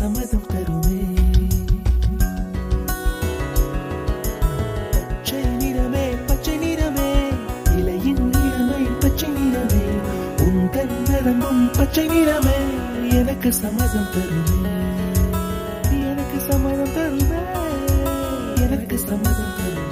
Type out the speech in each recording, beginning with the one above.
சம்மதம் தருமே. பச்சை நிறமே பச்சை நிறமே, இலையின் நிறமை பச்சை நிறமே, உந்தன் நரம்பும் பச்சை நிறமே, எனக்கு சம்மதம் தருமே, எனக்கு சம்மதம் தருமே, எனக்கு சம்மதம் தருமே.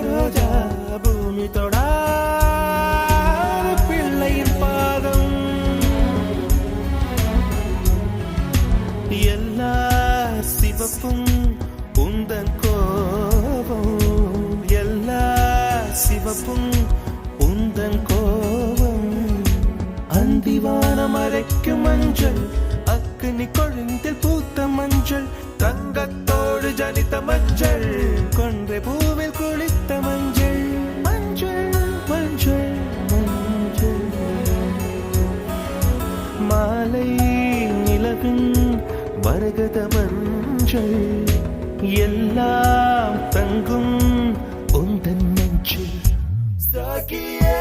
ரோஜா பூமி தொடா பிள்ளையின் பாதம், எல்லா சிவப்பும் உந்தன் கோபம், எல்லா சிவப்பும் உந்தன் கோபம். அந்திவானம் அரைக்கும் மஞ்சள், அக்னி கொழுந்தில் பூத்த மஞ்சள், தங்கத்தோடு ஜனித்த மஞ்சள், கொன்றை பூவில் குளித்த மஞ்சள், மஞ்சள் மஞ்சள் மஞ்சள். மாலை நிலவின் மரகத மஞ்சள், எல்லாம் தங்கும் உந்தன் நெஞ்சில். சாகியே